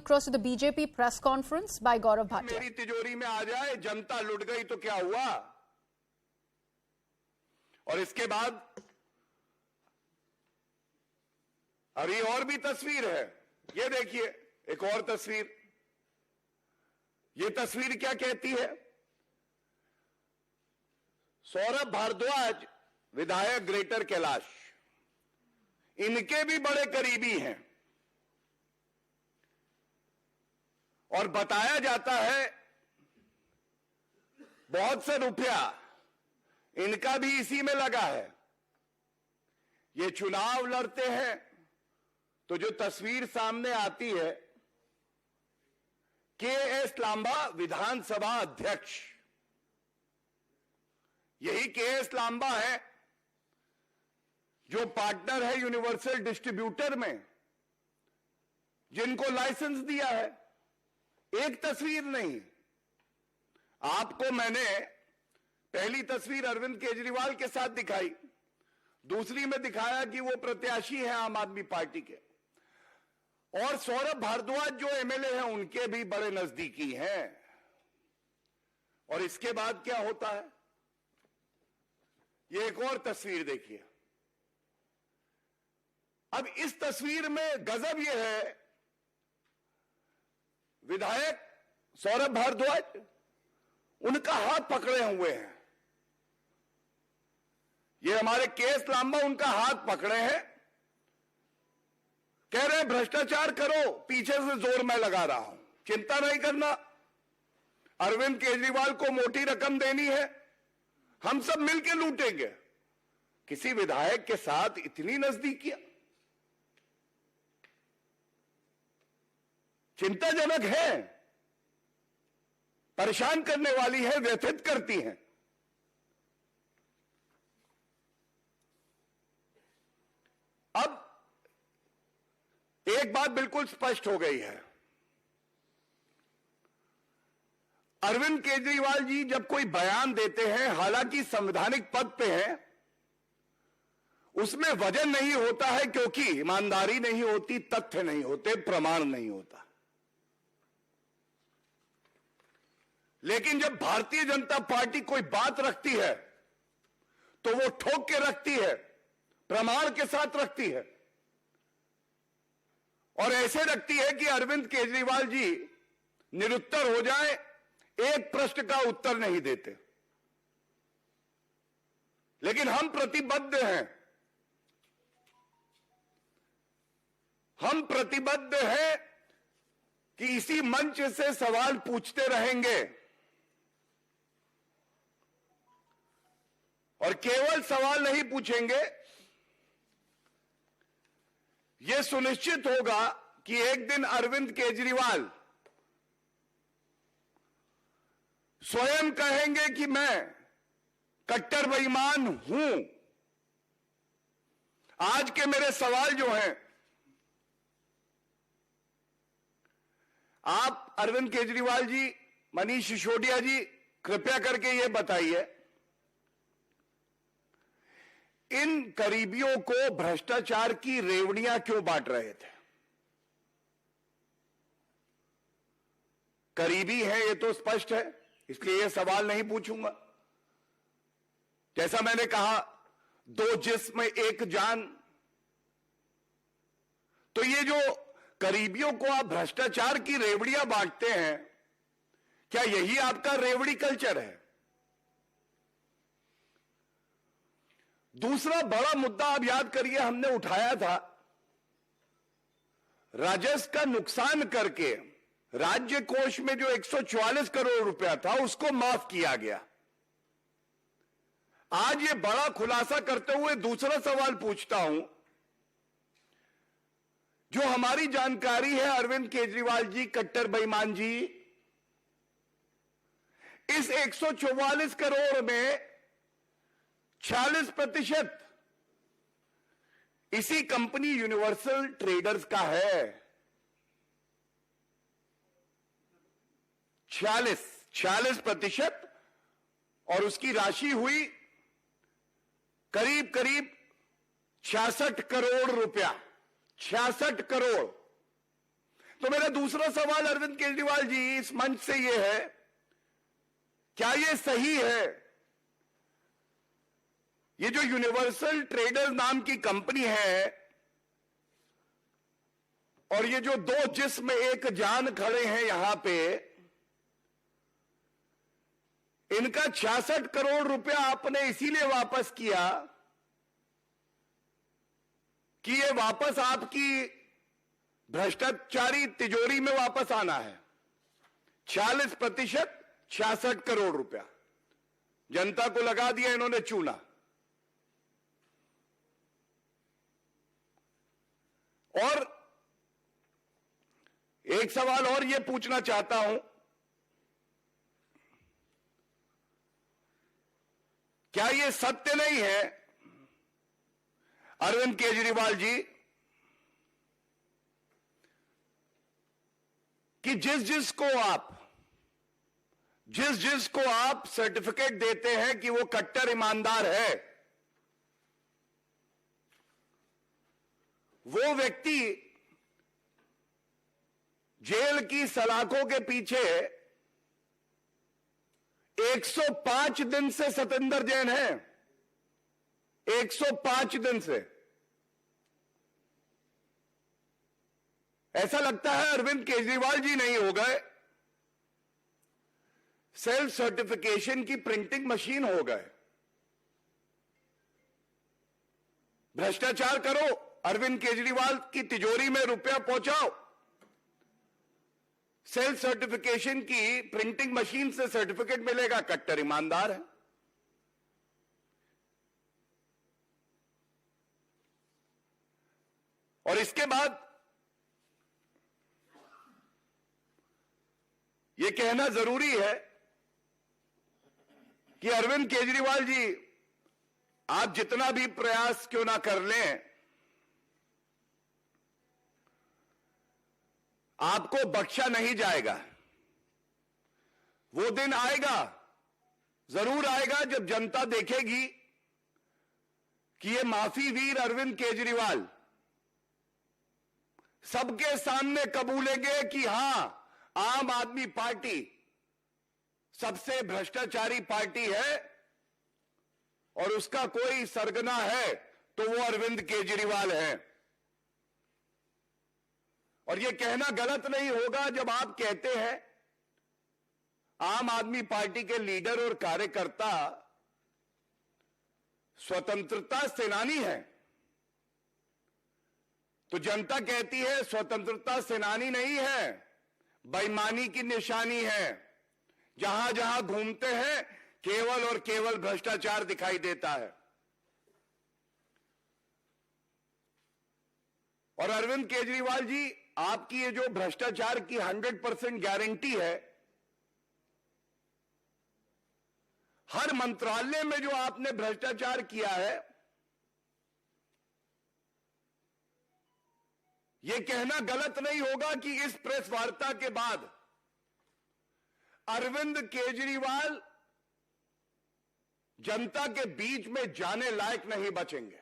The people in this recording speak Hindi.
across to the BJP press conference by Gaurav Bhatia. मेरी तिजोरी में आ जाए, जनता लुट गई तो क्या हुआ? और इसके बाद अभी और भी तस्वीर है, ये देखिए एक और तस्वीर। ये तस्वीर क्या कहती है? सौरभ भारद्वाज विधायक ग्रेटर कैलाश, इनके भी बड़े करीबी हैं और बताया जाता है बहुत से रुपया इनका भी इसी में लगा है। ये चुनाव लड़ते हैं तो जो तस्वीर सामने आती है, के.एस. लांबा विधानसभा अध्यक्ष, यही के.एस. लांबा है जो पार्टनर है यूनिवर्सल डिस्ट्रीब्यूटर में, जिनको लाइसेंस दिया है। एक तस्वीर नहीं, आपको मैंने पहली तस्वीर अरविंद केजरीवाल के साथ दिखाई, दूसरी में दिखाया कि वो प्रत्याशी हैं आम आदमी पार्टी के, और सौरभ भारद्वाज जो एमएलए हैं उनके भी बड़े नजदीकी हैं। और इसके बाद क्या होता है, ये एक और तस्वीर देखिए। अब इस तस्वीर में गजब यह है, विधायक सौरभ भारद्वाज उनका हाथ पकड़े हुए हैं। ये हमारे के.एस. लांबा उनका हाथ पकड़े हैं, कह रहे हैं भ्रष्टाचार करो, पीछे से जोर मैं लगा रहा हूं, चिंता नहीं करना, अरविंद केजरीवाल को मोटी रकम देनी है, हम सब मिलकर लूटेंगे। किसी विधायक के साथ इतनी नजदीकियां चिंताजनक है, परेशान करने वाली है, व्यथित करती हैं। अब एक बात बिल्कुल स्पष्ट हो गई है, अरविंद केजरीवाल जी जब कोई बयान देते हैं, हालांकि संवैधानिक पद पे हैं, उसमें वजन नहीं होता है क्योंकि ईमानदारी नहीं होती, तथ्य नहीं होते, प्रमाण नहीं होता। लेकिन जब भारतीय जनता पार्टी कोई बात रखती है तो वो ठोक के रखती है, प्रमाण के साथ रखती है, और ऐसे रखती है कि अरविंद केजरीवाल जी निरुत्तर हो जाए, एक प्रश्न का उत्तर नहीं देते। लेकिन हम प्रतिबद्ध हैं, हम प्रतिबद्ध हैं कि इसी मंच से सवाल पूछते रहेंगे, और केवल सवाल नहीं पूछेंगे, यह सुनिश्चित होगा कि एक दिन अरविंद केजरीवाल स्वयं कहेंगे कि मैं कट्टर बेईमान हूं। आज के मेरे सवाल जो हैं, आप अरविंद केजरीवाल जी, मनीष सिसोदिया जी, कृपया करके यह बताइए, इन करीबियों को भ्रष्टाचार की रेवड़ियां क्यों बांट रहे थे? करीबी है ये तो स्पष्ट है, इसलिए यह सवाल नहीं पूछूंगा। जैसा मैंने कहा, दो जिस्म एक जान, तो ये जो करीबियों को आप भ्रष्टाचार की रेवड़ियां बांटते हैं, क्या यही आपका रेवड़ी कल्चर है? दूसरा बड़ा मुद्दा आप याद करिए, हमने उठाया था, राजस्व का नुकसान करके राज्य कोष में जो 144 करोड़ रुपया था उसको माफ किया गया। आज ये बड़ा खुलासा करते हुए दूसरा सवाल पूछता हूं, जो हमारी जानकारी है अरविंद केजरीवाल जी कट्टर बेईमान जी, इस 144 करोड़ में 46% इसी कंपनी यूनिवर्सल ट्रेडर्स का है। 46%, और उसकी राशि हुई करीब करीब 66 करोड़ रुपया। 66 करोड़। तो मेरा दूसरा सवाल अरविंद केजरीवाल जी इस मंच से यह है, क्या यह सही है? ये जो यूनिवर्सल ट्रेडर्स नाम की कंपनी है और ये जो दो जिस्म एक जान खड़े हैं यहां पे, इनका 66 करोड़ रुपया आपने इसीलिए वापस किया कि ये वापस आपकी भ्रष्टाचारी तिजोरी में वापस आना है। 46% 66 करोड़ रुपया जनता को लगा दिया इन्होंने चूना। और एक सवाल और यह पूछना चाहता हूं, क्या यह सत्य नहीं है अरविंद केजरीवाल जी कि जिस जिसको आप सर्टिफिकेट देते हैं कि वो कट्टर ईमानदार है, वो व्यक्ति जेल की सलाखों के पीछे 105 दिन से सतेंद्र जैन है। 105 दिन से। ऐसा लगता है अरविंद केजरीवाल जी नहीं हो गए, सेल्फ सर्टिफिकेशन की प्रिंटिंग मशीन हो गए। भ्रष्टाचार करो, अरविंद केजरीवाल की तिजोरी में रुपया पहुंचाओ, सेल्फ सर्टिफिकेशन की प्रिंटिंग मशीन से सर्टिफिकेट मिलेगा, कट्टर ईमानदार है। और इसके बाद यह कहना जरूरी है कि अरविंद केजरीवाल जी, आप जितना भी प्रयास क्यों ना कर लें, आपको बख्शा नहीं जाएगा। वो दिन आएगा, जरूर आएगा, जब जनता देखेगी कि ये माफी वीर अरविंद केजरीवाल सबके सामने कबूलेंगे कि हां, आम आदमी पार्टी सबसे भ्रष्टाचारी पार्टी है और उसका कोई सरगना है तो वो अरविंद केजरीवाल है। और यह कहना गलत नहीं होगा जब आप कहते हैं आम आदमी पार्टी के लीडर और कार्यकर्ता स्वतंत्रता सेनानी हैं, तो जनता कहती है स्वतंत्रता सेनानी नहीं है, बेईमानी की निशानी है। जहां जहां घूमते हैं केवल और केवल भ्रष्टाचार दिखाई देता है। और अरविंद केजरीवाल जी, आपकी ये जो भ्रष्टाचार की 100% गारंटी है, हर मंत्रालय में जो आपने भ्रष्टाचार किया है, यह कहना गलत नहीं होगा कि इस प्रेस वार्ता के बाद अरविंद केजरीवाल जनता के बीच में जाने लायक नहीं बचेंगे।